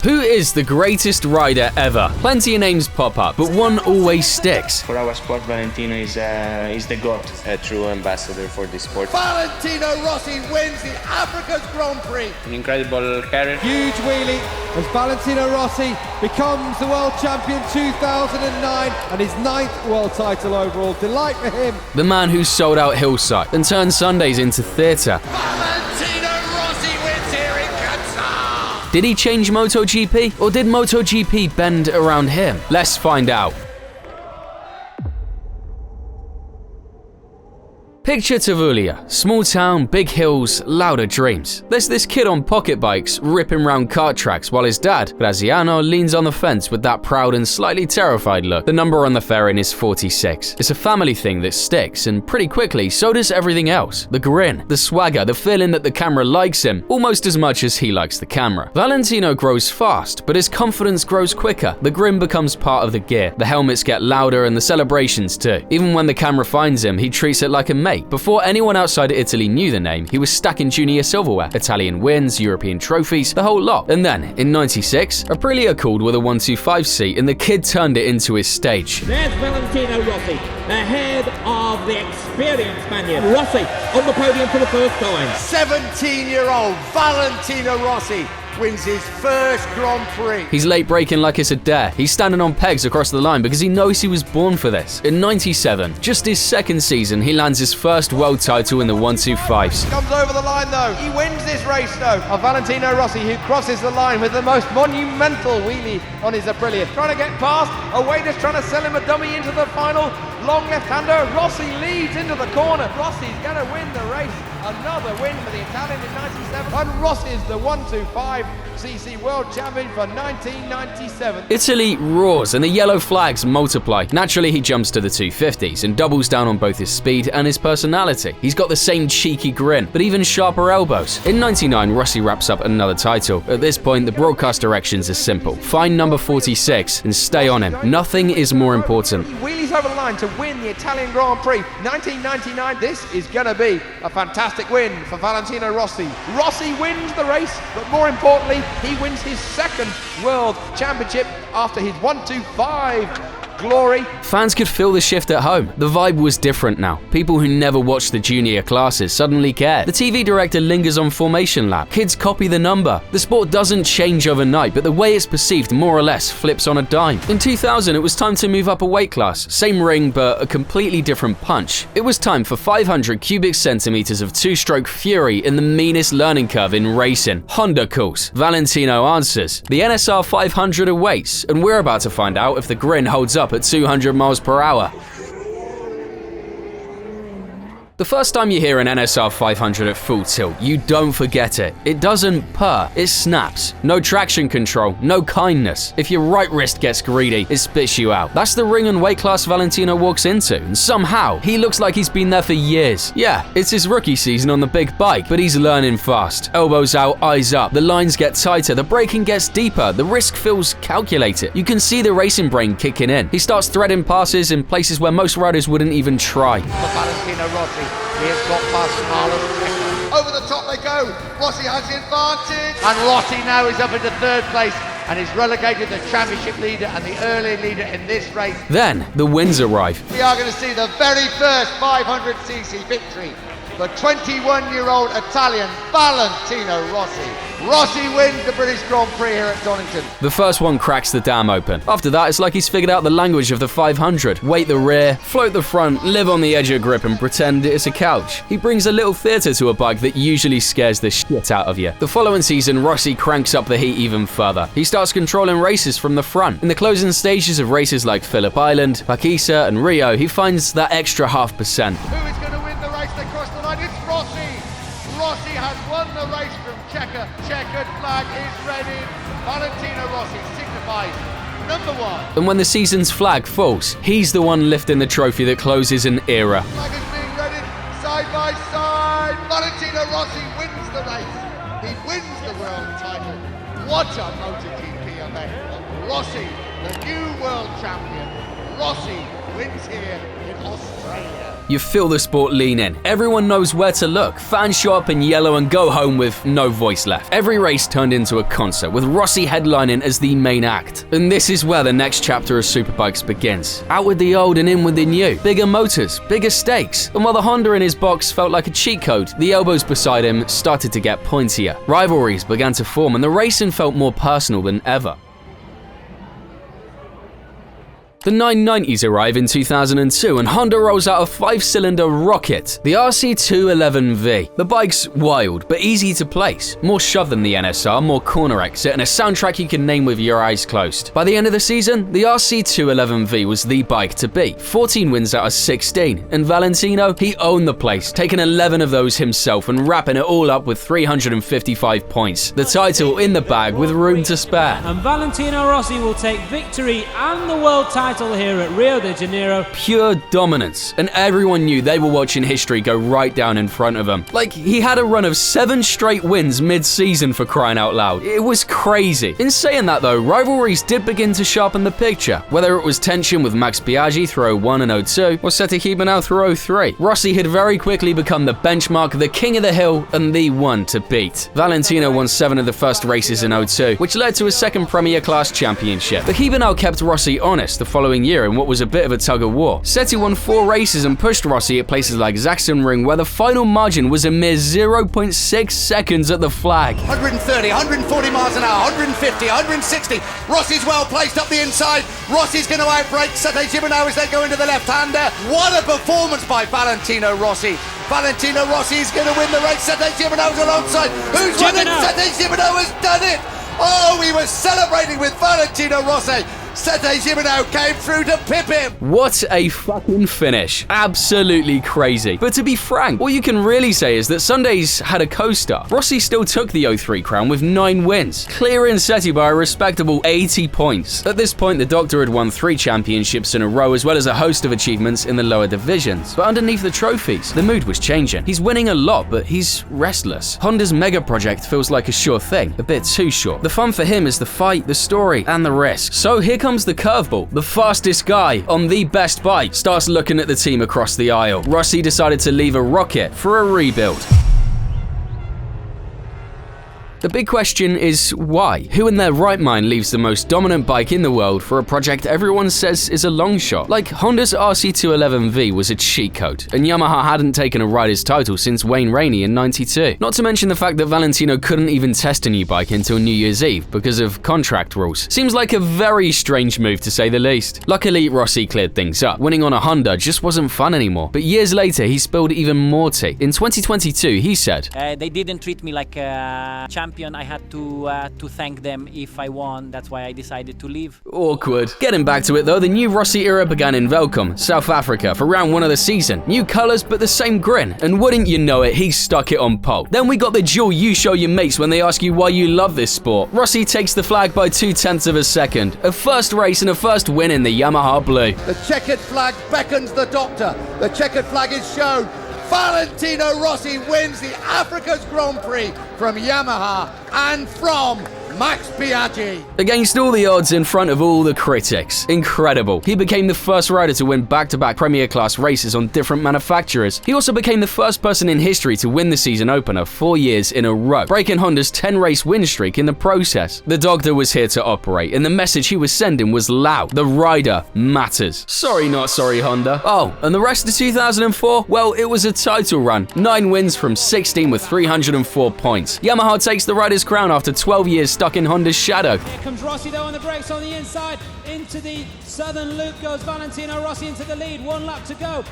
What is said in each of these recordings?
Who is the greatest rider ever? Plenty of names pop up, but one always sticks. For our sport, Valentino is the GOAT. A true ambassador for the sport. Valentino Rossi wins the Africa's Grand Prix. An incredible career. Huge wheelie as Valentino Rossi becomes the world champion 2009 and his 9th world title overall. Delight for him. The man who sold out Hillside and turned Sundays into theatre. Did he change MotoGP, or did MotoGP bend around him? Let's find out. Picture Tavulia, small town, big hills, louder dreams. There's this kid on pocket bikes ripping round kart tracks while his dad, Graziano, leans on the fence with that proud and slightly terrified look. The number on the fairing is 46. It's a family thing that sticks, and pretty quickly so does everything else. The grin, the swagger, the feeling that the camera likes him almost as much as he likes the camera. Valentino grows fast, but his confidence grows quicker. The grin becomes part of the gear. The helmets get louder and the celebrations too. Even when the camera finds him, he treats it like a mate. Before anyone outside of Italy knew the name, he was stacking junior silverware, Italian wins, European trophies, the whole lot. And then, in '96, Aprilia called with a 125 seat and the kid turned it into his stage. There's Valentino Rossi, ahead of the experienced Spaniard. Rossi on the podium for the first time. 17-year-old Valentino Rossi wins his first Grand Prix. He's late braking like it's a dare. He's standing on pegs across the line because he knows he was born for this. In '97, just his second season, he lands his first world title in the 125s. Comes over the line though. He wins this race though. Of Valentino Rossi, who crosses the line with the most monumental wheelie on his Aprilia. Trying to get past. Wader's trying to sell him a dummy into the final. Long left-hander. Rossi leads into the corner. Rossi's going to win the race. Another win for the Italian in '97. And Rossi's the 125cc world champion for 1997. Italy roars and the yellow flags multiply. Naturally, he jumps to the 250s and doubles down on both his speed and his personality. He's got the same cheeky grin, but even sharper elbows. In '99, Rossi wraps up another title. At this point, the broadcast directions are simple. Find number 46 and stay on him. Nothing is more important. He wheelies over the line to win the Italian Grand Prix. 1999, this is going to be a fantastic win for Valentino Rossi. Rossi wins the race, but more importantly, he wins his second World Championship after his 125 glory. Fans could feel the shift at home. The vibe was different now. People who never watched the junior classes suddenly cared. The TV director lingers on formation lap. Kids copy the number. The sport doesn't change overnight, but the way it's perceived more or less flips on a dime. In 2000, it was time to move up a weight class. Same ring, but a completely different punch. It was time for 500 cubic centimeters of two-stroke fury in the meanest learning curve in racing. Honda calls. Valentino answers. The NSR 500 awaits, and we're about to find out if the grin holds up at 200 miles per hour. The first time you hear an NSR 500 at full tilt, you don't forget it. It doesn't purr, it snaps. No traction control, no kindness. If your right wrist gets greedy, it spits you out. That's the ring and weight class Valentino walks into, and somehow, he looks like he's been there for years. Yeah, it's his rookie season on the big bike, but he's learning fast. Elbows out, eyes up, the lines get tighter, the braking gets deeper, the risk feels calculated. You can see the racing brain kicking in. He starts threading passes in places where most riders wouldn't even try. For Valentino Rossi. He has got past Marlon. Over the top they go. Rossi has the advantage. And Rossi now is up into third place and is relegated the championship leader and the early leader in this race. Then the wins arrive. We are going to see the very first 500cc victory for 21-year-old Italian Valentino Rossi. Rossi wins the British Grand Prix here at Donington. The first one cracks the dam open. After that, it's like he's figured out the language of the 500. Weight the rear, float the front, live on the edge of grip and pretend it's a couch. He brings a little theatre to a bike that usually scares the shit out of you. The following season, Rossi cranks up the heat even further. He starts controlling races from the front. In the closing stages of races like Phillip Island, Pakisa and Rio, he finds that extra 0.5%. Who is going to win the race? They cross the line. It's Rossi. Rossi has won the race from Checker. Checkered flag is ready. Valentino Rossi signifies #1. And when the season's flag falls, he's the one lifting the trophy that closes an era. Flag is being readied side by side. Valentino Rossi wins the race. He wins the world title. What a MotoGP event. Rossi, the new world champion. Rossi wins here in Australia. You feel the sport lean in. Everyone knows where to look. Fans show up in yellow and go home with no voice left. Every race turned into a concert, with Rossi headlining as the main act. And this is where the next chapter of superbikes begins. Out with the old and in with the new. Bigger motors, bigger stakes. And while the Honda in his box felt like a cheat code, the elbows beside him started to get pointier. Rivalries began to form and the racing felt more personal than ever. The 990s arrive in 2002 and Honda rolls out a 5-cylinder rocket, the RC211V. The bike's wild, but easy to place. More shove than the NSR, more corner exit, and a soundtrack you can name with your eyes closed. By the end of the season, the RC211V was the bike to beat. 14 wins out of 16, and Valentino, he owned the place, taking 11 of those himself and wrapping it all up with 355 points. The title in the bag with room to spare. And Valentino Rossi will take victory and the world title here at Rio de Janeiro. Pure dominance, and everyone knew they were watching history go right down in front of him. Like, he had a run of 7 straight wins mid-season, for crying out loud. It was crazy. In saying that though, rivalries did begin to sharpen the picture. Whether it was tension with Max Biaggi through 01 and 02, or Sete Hibernau through 03, Rossi had very quickly become the benchmark, the king of the hill, and the one to beat. Valentino won 7 of the first races in 02, which led to his second Premier Class championship. But Hibernau kept Rossi honest the following year in what was a bit of a tug-of-war. Seti won 4 races and pushed Rossi at places like Sachsenring, where the final margin was a mere 0.6 seconds at the flag. 130, 140 miles an hour, 150, 160. Rossi's well placed up the inside. Rossi's going to outbrake Sete Hibernau as they go into the left-hander. What a performance by Valentino Rossi. Valentino Rossi is going to win the race. Sete Hibernau's alongside. Who's winning? Sete Hibernau has done it. Oh, we were celebrating with Valentino Rossi. Sete Hibernau came through to pip him. What a fucking finish. Absolutely crazy. But to be frank, all you can really say is that Sundays had a co-star. Rossi still took the 03 crown with 9 wins, clearing Seti by a respectable 80 points. At this point, the Doctor had won 3 championships in a row, as well as a host of achievements in the lower divisions. But underneath the trophies, the mood was changing. He's winning a lot, but he's restless. Honda's mega project feels like a sure thing, a bit too sure. The fun for him is the fight, the story, and the risk. So here comes the curveball. The fastest guy on the best bike starts looking at the team across the aisle. Rossi decided to leave a rocket for a rebuild. The big question is why? Who in their right mind leaves the most dominant bike in the world for a project everyone says is a long shot? Like, Honda's RC211V was a cheat code, and Yamaha hadn't taken a rider's title since Wayne Rainey in '92. Not to mention the fact that Valentino couldn't even test a new bike until New Year's Eve because of contract rules. Seems like a very strange move to say the least. Luckily, Rossi cleared things up. Winning on a Honda just wasn't fun anymore. But years later, he spilled even more tea. In 2022, he said, They didn't treat me like a champion. I had to thank them if I won. That's why I decided to leave. Awkward. Getting back to it though, the new Rossi era began in Velkom, South Africa for round 1 of the season. New colours but the same grin, and wouldn't you know it, he stuck it on pole. Then we got the duel you show your mates when they ask you why you love this sport. Rossi takes the flag by 0.2 of a second. A first race and a first win in the Yamaha blue. The checkered flag beckons the Doctor. The checkered flag is shown. Valentino Rossi wins the Africa's Grand Prix from Yamaha and from Max Biaggi. Against all the odds, in front of all the critics. Incredible. He became the first rider to win back-to-back Premier Class races on different manufacturers. He also became the first person in history to win the season opener 4 years in a row, breaking Honda's 10-race win streak in the process. The Doctor was here to operate, and the message he was sending was loud. The rider matters. Sorry, not sorry, Honda. Oh, and the rest of 2004? Well, it was a title run. 9 wins from 16 with 304 points. Yamaha takes the rider's crown after 12 years stuck in Honda's shadow. Here comes Rossi though on the brakes on the inside. Into the southern loop goes Valentino Rossi into the lead. 1 lap to go.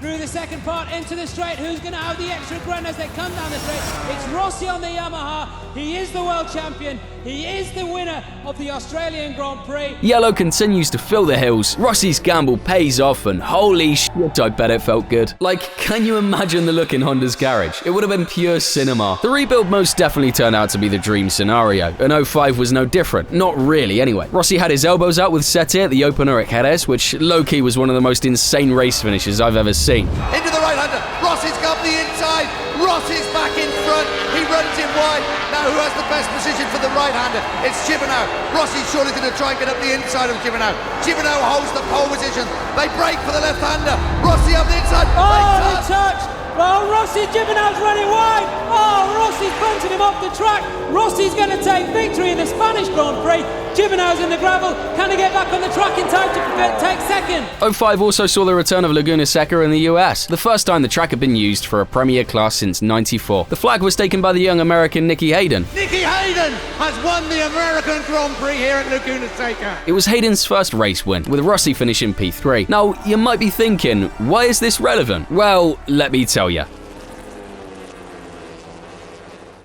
Through the second part into the straight. Who's going to have the extra grunt as they come down the straight? It's Rossi on the Yamaha. He is the world champion. He is the winner of the Australian Grand Prix. Yellow continues to fill the hills. Rossi's gamble pays off, and holy shit, I bet it felt good. Like, can you imagine the look in Honda's garage? It would have been pure cinema. The rebuild most definitely turned out to be the dream scenario, and 05 was no different. Not really, anyway. Rossi had his elbows out with Sete at the opener at Jerez, which low-key was one of the most insane race finishes I've ever seen. Into the right-hander. Rossi's got the inside. Rossi's back in front. He runs it wide. Now who has the best best position for the right-hander. It's Gibernau. Rossi surely going to try and get up the inside of Gibernau. Gibernau holds the pole position. They break for the left-hander. Rossi up the inside. Oh, the touch! Oh, Rossi, Gibernau's running wide. Oh, Rossi's bunting him off the track. Rossi's going to take victory in the Spanish Grand Prix. Gibernau's in the gravel. Can he get back on the track in time to take second? 05 also saw the return of Laguna Seca in the US, the first time the track had been used for a Premier class since '94. The flag was taken by the young American Nicky Hayden. Nicky Hayden has won the American Grand Prix here at Laguna Seca. It was Hayden's first race win, with Rossi finishing P3. Now, you might be thinking, why is this relevant? Well, let me tell you.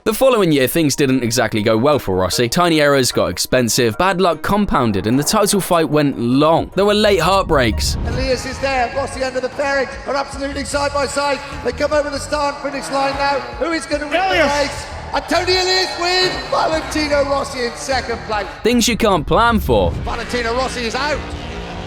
The following year, things didn't exactly go well for Rossi. Tiny errors got expensive, bad luck compounded, and the title fight went long. There were late heartbreaks. Elias is there, Rossi under the fairing, are absolutely side by side. They come over the start finish line now. Who is going to win the race? Antonio Elias wins! Valentino Rossi in second place. Things you can't plan for. Valentino Rossi is out.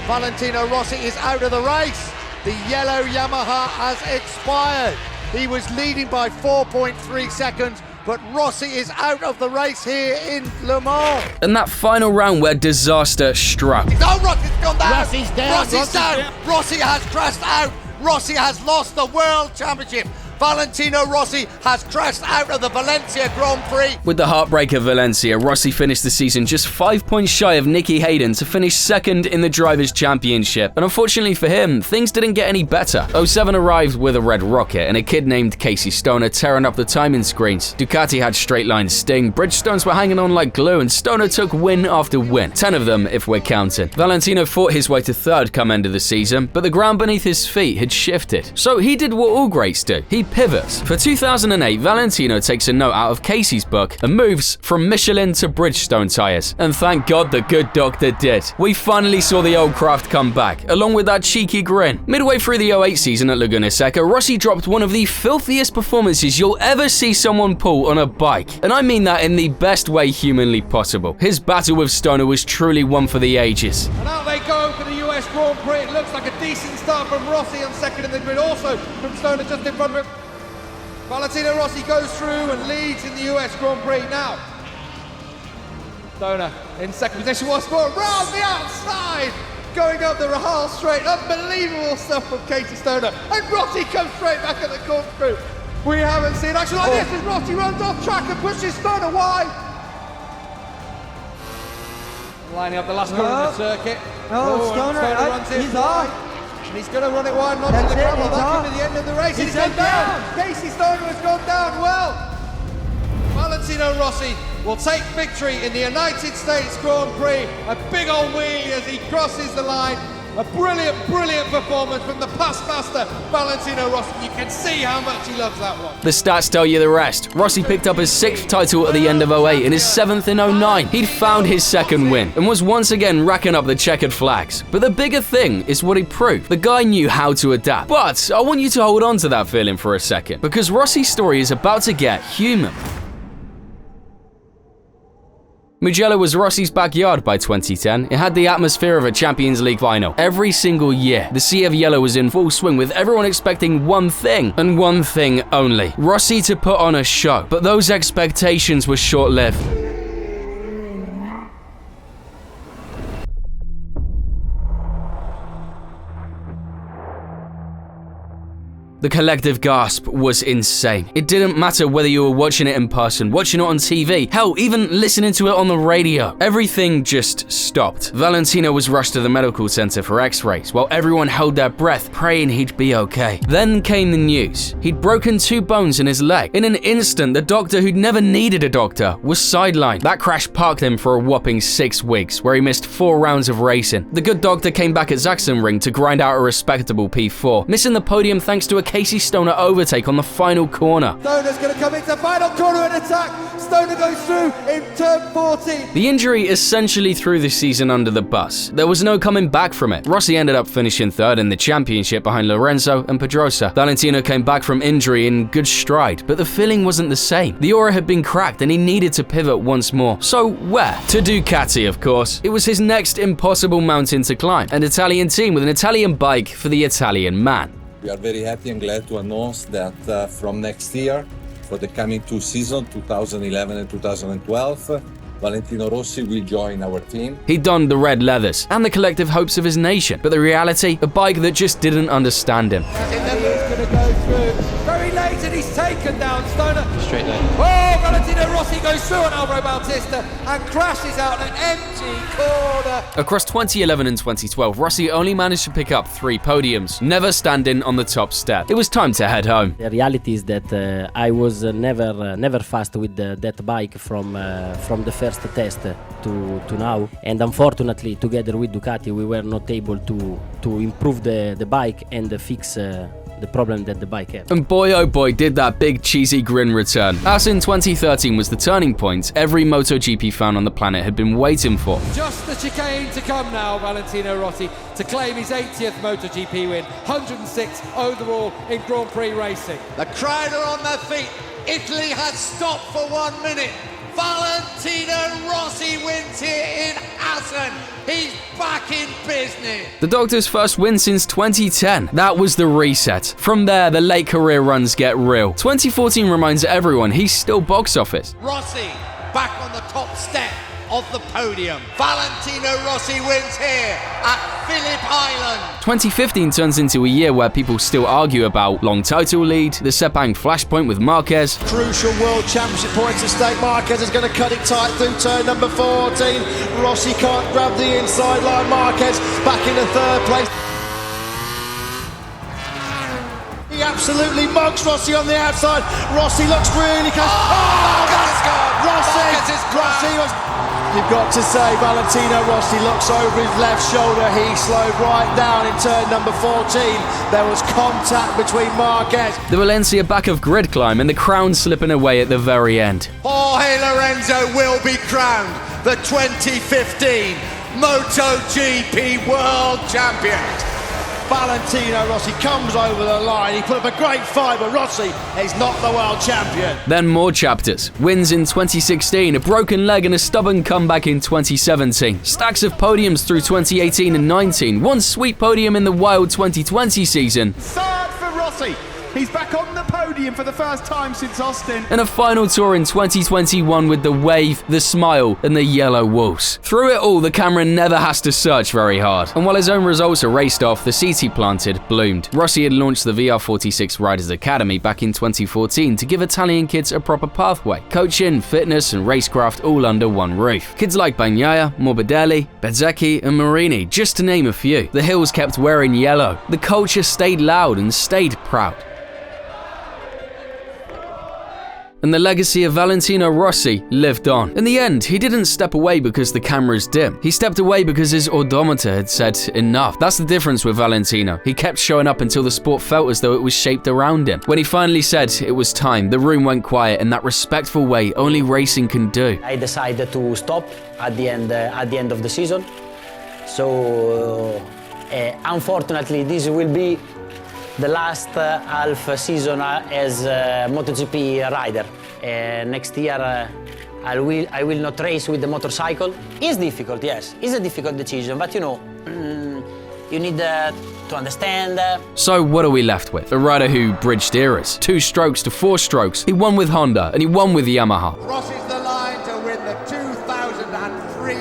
Valentino Rossi is out of the race. The yellow Yamaha has expired. He was leading by 4.3 seconds. But Rossi is out of the race here in Le Mans. And that final round where disaster struck. Oh, Rossi's gone down. Rossi's down. Rossi's down. Rossi has crashed out. Rossi has lost the World Championship. Valentino Rossi has crashed out of the Valencia Grand Prix. With the heartbreak of Valencia, Rossi finished the season just 5 points shy of Nicky Hayden to finish second in the Drivers' Championship. And unfortunately for him, things didn't get any better. 07 arrived with a red rocket and a kid named Casey Stoner tearing up the timing screens. Ducati had straight line sting, Bridgestones were hanging on like glue, and Stoner took win after win. 10 of them if we're counting. Valentino fought his way to third come end of the season, but the ground beneath his feet had shifted. So he did what all greats do. He pivots. For 2008, Valentino takes a note out of Casey's book and moves from Michelin to Bridgestone tyres. And thank God the good doctor did. We finally saw the old craft come back, along with that cheeky grin. Midway through the 08 season at Laguna Seca, Rossi dropped one of the filthiest performances you'll ever see someone pull on a bike. And I mean that in the best way humanly possible. His battle with Stoner was truly one for the ages. And out they go for the US Grand Prix. It looks like a decent start from Rossi on second in the grid, also from Stoner just in front of him. Valentino Rossi goes through and leads in the US Grand Prix now. Stoner in second position once more, round the outside, going up the Rahal straight. Unbelievable stuff from Casey Stoner. And Rossi comes straight back at the corkscrew. We haven't seen action like this as Rossi runs off track and pushes Stoner wide. Lining up the last corner of the circuit. Stoner runs in wide. And he's going to run it wide and onto the gravel. That could be the end of the race. He's gone down. Casey Stoner has gone down. Well, Valentino Rossi will take victory in the United States Grand Prix. A big old wheelie as he crosses the line. A brilliant, brilliant performance from the past master, Valentino Rossi. You can see how much he loves that one. The stats tell you the rest. Rossi picked up his 6th title at the end of 08 and his 7th in 09. He'd found his second win and was once again racking up the checkered flags. But the bigger thing is what he proved. The guy knew how to adapt. But I want you to hold on to that feeling for a second, because Rossi's story is about to get human. Mugello was Rossi's backyard by 2010. It had the atmosphere of a Champions League final. Every single year, the Sea of Yellow was in full swing with everyone expecting one thing, and one thing only: Rossi to put on a show. But those expectations were short-lived. The collective gasp was insane. It didn't matter whether you were watching it in person, watching it on TV, hell, even listening to it on the radio. Everything just stopped. Valentino was rushed to the medical center for x-rays, while everyone held their breath, praying he'd be okay. Then came the news. He'd broken 2 bones in his leg. In an instant, the doctor who'd never needed a doctor was sidelined. That crash parked him for a whopping 6 weeks, where he missed 4 rounds of racing. The good doctor came back at Sachsenring to grind out a respectable P4, missing the podium thanks to a Casey Stoner overtake on the final corner. Stoner's going to come into the final corner and attack. Stoner goes through in turn 14. The injury essentially threw the season under the bus. There was no coming back from it. Rossi ended up finishing 3rd in the championship behind Lorenzo and Pedrosa. Valentino came back from injury in good stride, but the feeling wasn't the same. The aura had been cracked and he needed to pivot once more. So where? To Ducati, of course. It was his next impossible mountain to climb. An Italian team with an Italian bike for the Italian man. We are very happy and glad to announce that from next year, for the coming two seasons, 2011 and 2012. Valentino Rossi will join our team. He donned the red leathers and the collective hopes of his nation, but the reality, a bike that just didn't understand him. He's going to go through. Very late and he's taken down Stoner. Straight line. Oh, Valentino Rossi goes through on Alvaro Bautista and crashes out an empty corner. Across 2011 and 2012, Rossi only managed to pick up 3 podiums, never standing on the top step. It was time to head home. The reality is that I was never fast with that bike from the first test to now, and unfortunately together with Ducati we were not able to improve the bike and fix the problem that the bike had. And boy oh boy did that big cheesy grin return. As in 2013 was the turning point every MotoGP fan on the planet had been waiting for. Just the chicane to come now, Valentino Rossi, to claim his 80th MotoGP win, 106 overall in Grand Prix racing. The crowd are on their feet. Italy has stopped for 1 minute. Valentino Rossi wins here in Assen. He's back in business. The Doctor's first win since 2010. That was the reset. From there, the late career runs get real. 2014 reminds everyone he's still box office. Rossi back on the top step of the podium. Valentino Rossi wins here at Phillip Island. 2015 turns into a year where people still argue about long title lead, the Sepang flashpoint with Marquez. Crucial World Championship points at stake. Marquez is going to cut it tight through turn number 14. Rossi can't grab the inside line. Marquez back into third place. He absolutely mugs Rossi on the outside. Rossi looks really close. Rossi was... You've got to say, Valentino Rossi looks over his left shoulder. He slowed right down in turn number 14. There was contact between Marquez. The Valencia back of grid climb and the crown slipping away at the very end. Jorge Lorenzo will be crowned the 2015 MotoGP World Champion. Valentino Rossi comes over the line. He put up a great fight, but Rossi is not the world champion. Then more chapters. Wins in 2016, a broken leg and a stubborn comeback in 2017. Stacks of podiums through 2018 and 19. One sweet podium in the wild 2020 season. Third for Rossi. He's back on the podium for the first time since Austin. And a final tour in 2021 with the wave, the smile, and the yellow wolves. Through it all, the camera never has to search very hard. And while his own results are raced off, the seeds he planted bloomed. Rossi had launched the VR46 Riders Academy back in 2014 to give Italian kids a proper pathway. Coaching, fitness, and racecraft all under one roof. Kids like Bagnaia, Morbidelli, Bezzecchi, and Marini, just to name a few. The hills kept wearing yellow. The culture stayed loud and stayed proud. And the legacy of Valentino Rossi lived on. In the end, he didn't step away because the camera's dim. He stepped away because his odometer had said enough. That's the difference with Valentino. He kept showing up until the sport felt as though it was shaped around him. When he finally said it was time, the room went quiet in that respectful way only racing can do. I decided to stop at the end of the season. So unfortunately, this will be the last half season as a MotoGP rider. Next year I will not race with the motorcycle. It's difficult, yes. It's a difficult decision, but you know, you need to understand. So what are we left with? A rider who bridged eras, 2 strokes to 4 strokes. He won with Honda and he won with Yamaha. Crosses the line to win the 2003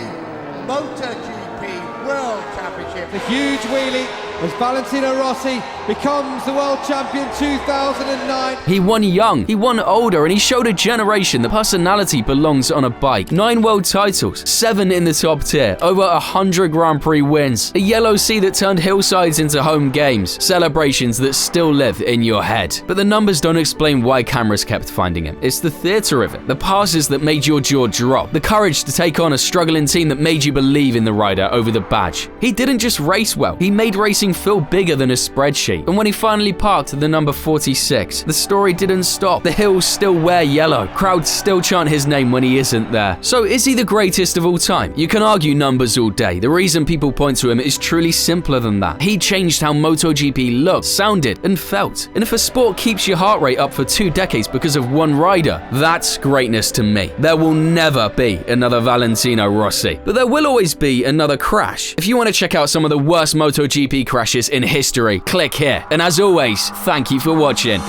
MotoGP World Championship. The huge wheelie as Valentino Rossi becomes the world champion 2009. He won young, he won older, and he showed a generation that personality belongs on a bike. 9 world titles, 7 in the top tier, over 100 Grand Prix wins, a yellow sea that turned hillsides into home games, celebrations that still live in your head. But the numbers don't explain why cameras kept finding him. It's the theatre of it, the passes that made your jaw drop, the courage to take on a struggling team that made you believe in the rider over the badge. He didn't just race well, he made racing feel bigger than a spreadsheet. And when he finally parked the number 46, the story didn't stop. The hills still wear yellow. Crowds still chant his name when he isn't there. So is he the greatest of all time? You can argue numbers all day. The reason people point to him is truly simpler than that. He changed how MotoGP looked, sounded, and felt. And if a sport keeps your heart rate up for 2 decades because of one rider, that's greatness to me. There will never be another Valentino Rossi, but there will always be another crash. If you want to check out some of the worst MotoGP crashes in history, click here. And as always, thank you for watching.